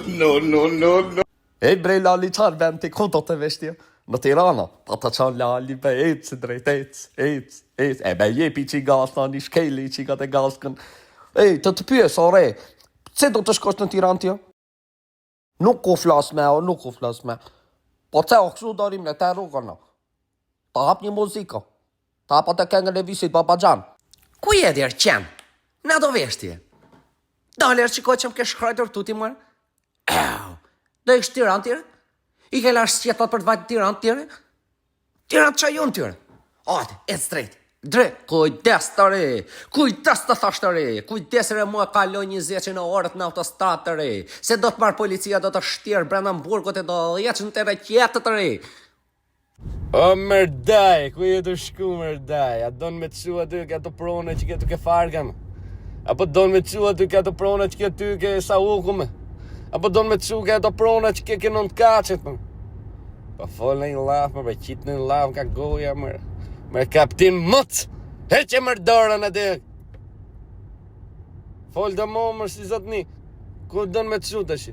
No. Ej bre Lali, çfarë bën ti? Ku do të vesh ti? Në Tirana, pa të qanë Lali, be ec, drejt, ec. E be jepi që i gas, tani shkeli që i ka të gaskën. Ej, të pyes, ore, pse do të shkosh në Tiranë ti? Nuk ku flas me, nuk ku flas me. Po ce o kështu darim në të rrugën, ta hap një muzika. Ta hap atë këngën e Visit Babaxhan. Ku je djerë qem? Na do vesh ti? Daler që ko që më ke shkrajtur tuti mërë? Do ishtë Tiranë tjere? I ke lash sjetot për të vajtë Tiranë tjere? Tiranë që jonë tjere? Ate, e strejt. Dre, kujdes të re, kujdes të thash të re, kujdes re mua kaloj 20 në orët në autostrat të re, se do të marrë policia, do të shtirë brenda burgut e do jetë në të reqetë të re. O mërdaj, ku je të shku mërdaj, a donë me të su aty ka të prone që ke të ke fargam, apo donë me të su aty ka të prone që ke ty ke sa ukume, apo donë me të su ka të prone që ke nënt kachet, pa folë në një laf, më qitë në një laf, ka goja më kaptin mëtë, heqe mërdorën aty. Folë të momër si zotni, ku donë me të su të shi.